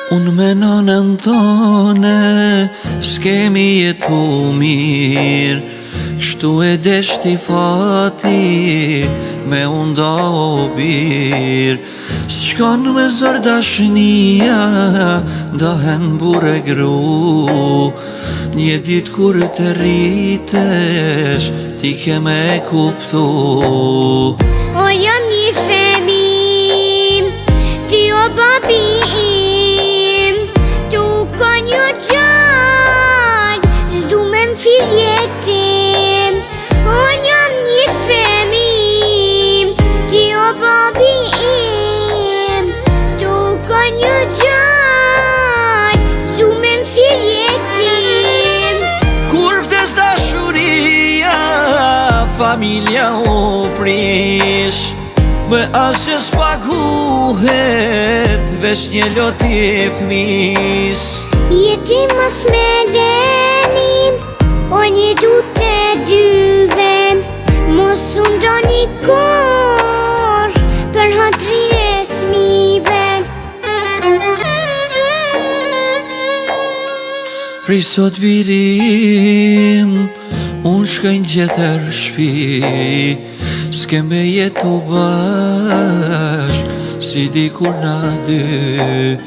Unë me nënën tone s'kemi jetu mirë, kështu e deshti fati me unda o birë. S'qon me zër dashnia, dahen bure gru, një dit kur të rritesh ti ke me kuptu. O jam një femim, ti o babi im, tu ka një gjall, zdu me m'fil jetim. O jam një femim, ti o babi im, tu ka një gjall, zdu me m'fil jetim. Kur vdes dashuria, familja u prish, me asë s'paguhet, veç një loti e fmis. Jetim mos me lenim, o një du të dyve, mos unë do një kur, për hatrin e smive. Prej sot birim, unë shkojnë gjetër shpi, s'keme jetu bashk, si dikur na dy.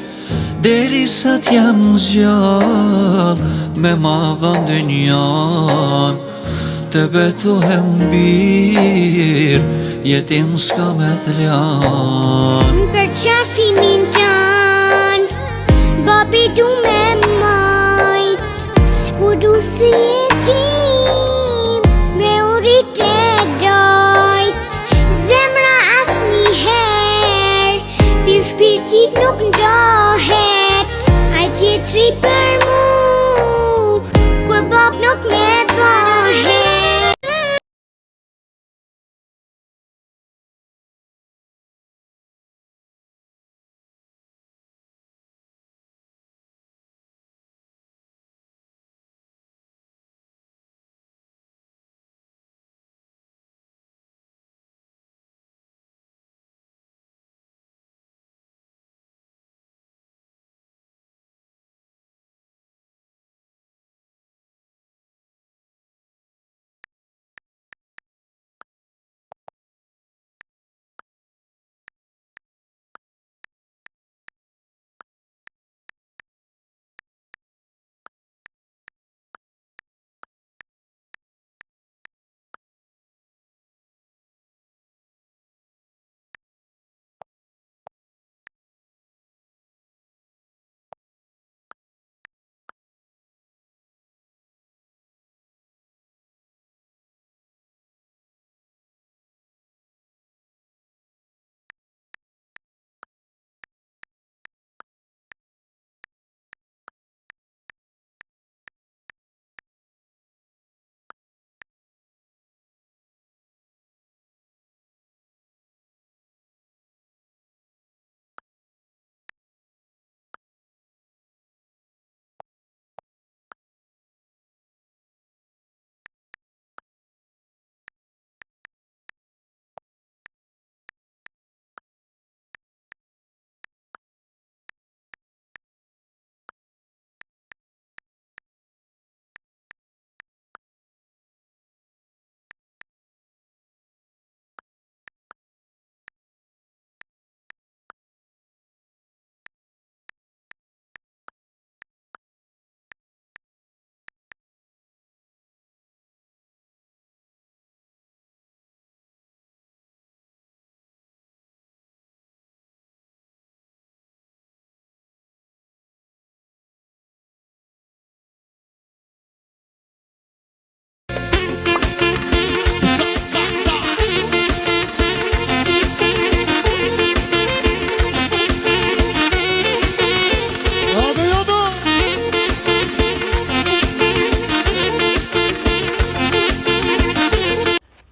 Deri sa t'jam zgjall, me ma dhëndë njan, të betohem bir, jetim s'ka me t'ljan. Për qafimin tan, babi du me majt, s'ku du si jetim, me urit e dajt. Zemra as një her, bir shpirtit nuk ndahet, a tjetri për mu, kur bab nuk me bëhet.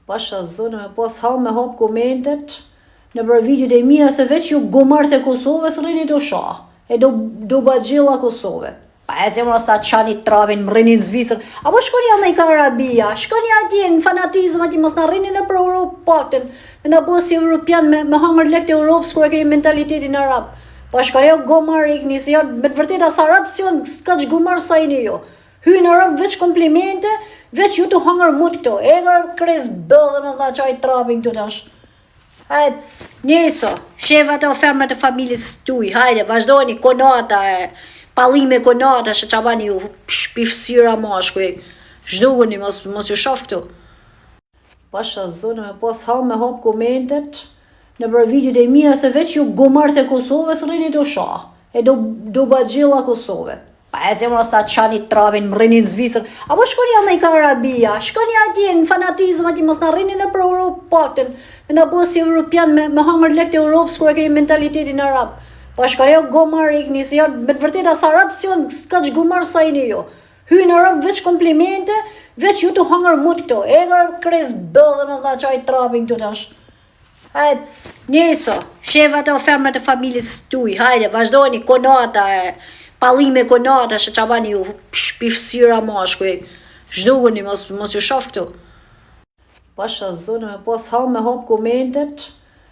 Pasha zone me pas hall me hap komentet në për videot e mia se veç ju gomart e Kosovës rrini do shah. E do baxhilla Kosove. Pa e të mos ta çani trapin, rrini në Zvicër, apo shkoni andaj ka Arabia, shkoni atje në fanatizëm atje mos na rrini në Europë paktën. Me na bësi europian me hamër lekt e Europës kur e keni mentalitetin arab. Pa shkare o gomar ikni, se janë me të vërtet as arab si janë ka që gomar sa jeni jo. Hynë arab veç komplimente, veç ju të hangër mut këto. Egar kres bëllë dhe më zna qaj trapin këtu tash. Hajtë, njëso, shefat e ofermët e familjes tuj, hajde, vazhdojni, konata e, palime konata, shë qabani ju shpifësira mashkuj, zhduguni, mos ju shof këtu. Pasha zonë me pas hal me hop komentet, në për video dhe mija se veç ju gomart e Kosovës rrini do shah, e do bagjilla Kosove. Pa e të mëra sta qani trapin, më rrini në Zvicër, apo shkoni janë i Karabia, shkoni atje në fanatizm, ati mos në rrini në për Europë pakten, me në bësë si Europian, me hangër lekt e Europës, kër e keni mentalitetin arab. Pa shkare o gomar ikni, se janë me të vërtet as arab si janë ka që gomar sa jeni jo. Hynë arab veç komplimente, veç ju të hangër mut këto. Egar kres bëllë dhe më zna qaj trapin këtu tash. Hajtë, njëso, shefat e ofermët e familjes tuj, hajde, vazhdojni, konata e, palime konata, shë qabani ju shpifësira mashkuj, zhduguni, mos ju shof këtu. Pasha zonë me pas hal me hop komentet,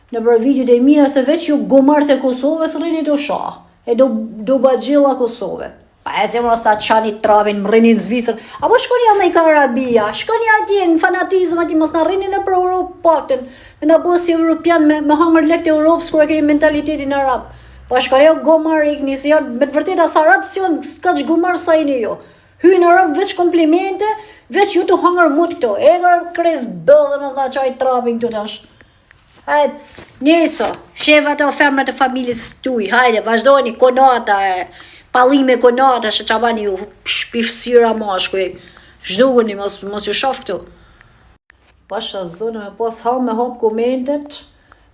në për video dhe mija se veç ju gomart e Kosovës rrini do shah, e do bagjilla Kosove. Pa e të mëra sta qani trapin, më rrini në Zvicër, apo shkoni janë i Karabia, shkoni atje në fanatizm, ati mos në rrini në për Europë pakten, me në bësë si Europian, me hangër lekt e Europës, kër e keni mentalitetin arab. Pa shkare o gomar ikni, se janë me të vërtet as arab si janë ka që gomar sa jeni jo. Hynë arab veç komplimente, veç ju të hangër mut këto. Egar kres bëllë dhe më zna qaj trapin këtu tash. Hajtë, njëso, shefat e ofermët e familjes tuj, hajde, vazhdojni, konata e, palime konata, shë qabani ju shpifësira mashkuj, zhduguni, mos ju shof këtu. Pasha zonë me pas hal me hop komentet,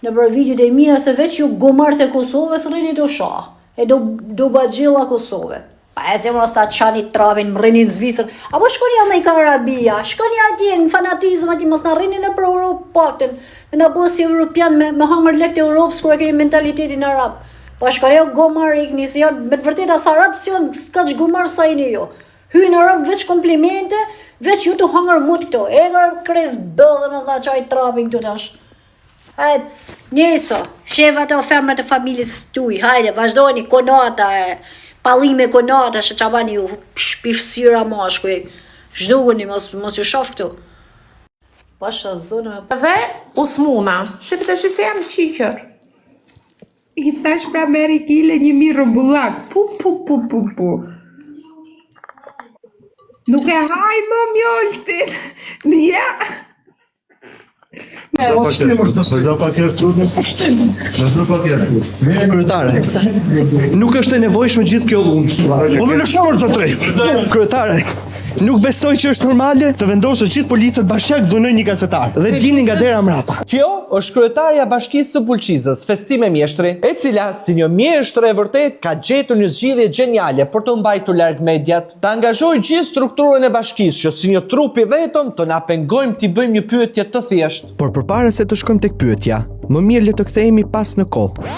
në për video dhe mija se veç ju gomart e Kosovës rrini do shah, e do bagjilla Kosove. Pa e të mëra sta qani trapin, më rrini në Zvicër, apo shkoni janë i Karabia, shkoni atje në fanatizm, ati mos në rrini në për Europë pakten, me në bësë si Europian, me hangër lekt e Europës, kër e keni mentalitetin arab. Pa shkare o gomar ikni, se janë me të vërtet as arab si janë ka që gomar sa jeni jo. Hynë arab veç komplimente, veç ju të hangër mut këto. Egar kres bëllë dhe më zna qaj trapin këtu tash. Hajtë, njëso, shefat e ofermët e familjes tuj, hajde, vazhdojni, konata e, palime konata, shë qabani ju shpifësira mashkuj, zhduguni, mos ju shof këtu. Pasha zonë me... Dhe usmuna, shqipë të shqise jam qiqër. I thash pra meri kile një mirë rëmbullak, pu. Nuk e haj më mjoltin, nja. Nuk është e nevojshme gjithë kjo dhunë. Po me në shomër të trej. Kryetare, nuk besoj që është normale të vendosë gjithë policët bashkjak dhunoj një gazetar dhe dini nga dera mrapa. Kjo është kryetarja bashkisë së Bulqizës, Festime Mjeshtri, e cila si një mjeshtër e vërtet ka gjetur një zgjidhje geniale për të mbajtur larg mediat, të angazhojë gjithë strukturën e bashkisë që si një trup i vetëm të na pengojmë t'i bëjmë një pyetje të thjeshtë. Por përpara se të shkojmë tek pyetja, më mirë le të kthehemi pas në kohë.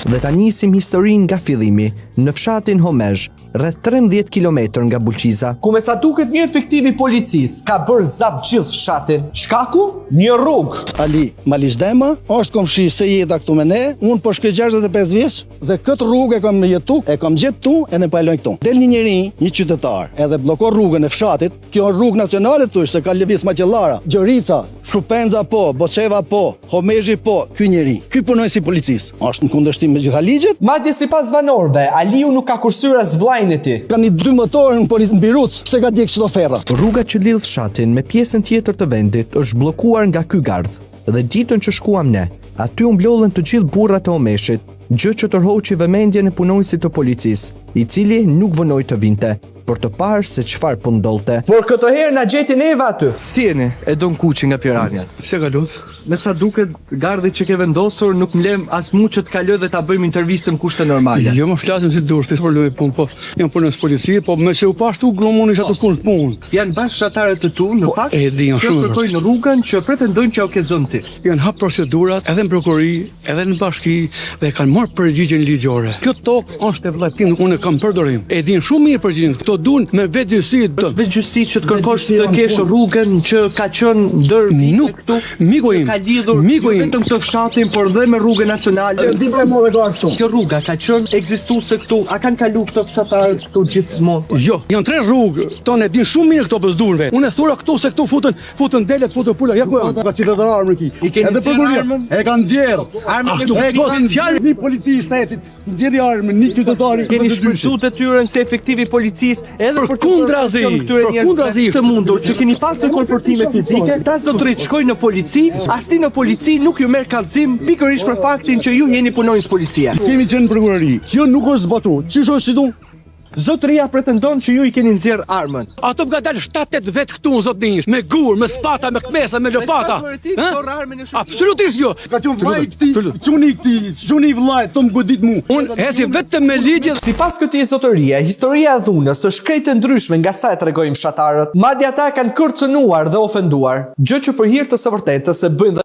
Dhe ta nisim historinë nga fillimi, në fshatin Homezh, rreth 13 km nga Bulqiza, ku me sa duket një efektiv i policisë ka bërë zap gjithë fshatin. Shkaku? Një rrugë. Ali Malishdema është komshi se jeta këtu me ne, unë po shkoj 65 vjeç dhe këtë rrugë e kam jetu, e kam gjetë tu e ne paloj këtu. Del një njeri, një qytetar, edhe bllokon rrugën e fshatit, kjo është rrugë nacionale thuaj se ka lëviz Magellara, Gjorica, Shupenza po, Boçeva po, Homezhi po, ky njeri. Ky punoi si policisë. Është në kundërshtim me gjitha ligjet. Madje sipas banorëve, Aliu nuk ka kursyer as vllajën e tij. Ka një 2 motorë në Biruc, pse ka djeg çdo ferra. Rruga që lidh fshatin me pjesën tjetër të vendit është bllokuar nga ky gardh. Dhe ditën që shkuam ne, aty u mblollën të gjithë burrat e Omeshit, gjë që tërhoqi vëmendjen e punonjësit të policisë, i cili nuk vënoi të vinte për të parë se çfarë po ndodhte. Por këtë herë na gjeti neva aty. Si jeni? E don kuçi nga Pirania. Se ka lut? Me sa duket, gardhi që ke vendosur nuk mlem as mu që të kaloj dhe ta bëjmë intervistën në kushte normale. Jo, më flasim si dush, ti s'po lëj punë, po jam punës policie, po me se u pashtu glomoni ato punë. Janë bashkëtarë të tu në fakt? E di, janë shumë. Që kërkojnë rrugën që pretendojnë që o ke zënë ti. Janë hap procedurat edhe në prokurori, edhe në bashki dhe kanë marrë përgjigjen ligjore. Kjo tokë është e vllajtim, unë kam përdorim. E din shumë mirë përgjigjen. Kto duan me vetgjysi të vetgjysi që të kërkosh të kesh rrugën që ka qenë ndër nuk këtu. Miku im, ka lidhur Miku im. vetëm këtë fshatin, por dhe me rrugën nacionale. Di premove ka ashtu. Kjo rruga ka qenë ekzistuese këtu, a kanë kalu këto fshatarë këtu gjithmonë? Jo, janë 3 rrugë, tonë e din shumë mirë këto pëzdurve. Unë e thura këtu se këtu futën delet, futën pula, ja ku janë. Ka qytetar armë ki. I keni nxjerrë armën? E kanë nxjerr. Ashtu, E po kanë fjalë një polici i shtetit, nxjerrë armën, një qytetari. Keni shpërthyer detyrën se efektivi policisë edhe për Përkundrazi, përkundrazi. të mundur që keni pasur konfortime fizike, ta zotërit shkojnë në polici, asti në polici nuk ju merr kallëzim pikërisht për faktin që ju jeni punonjës policie. Kemi qenë në prokurori. Kjo nuk është zbatuar. Çish është si tu? Zotëria pretendon që ju i keni nxjerr armën. Ato më ka dalë 7-8 vetë këtu në zotënish, me gur, me spata, me kmesa, me lopata. Absolutisht jo. Ka qenë vllai çuni vllai, tom godit mu. Unë eci vetëm me ligje. Sipas këtij zotërie, historia e dhunës është krejt e ndryshme nga sa e tregojnë fshatarët. Madje ata kanë kërcënuar dhe ofenduar, gjë që për hir të së vërtetës e bëjnë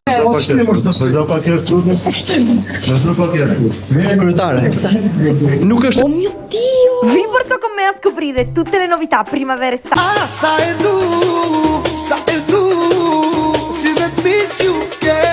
nuk është. Vi porto con me a scoprire tutte le novità primavera estate. Sa Edu, si me miss you, yeah.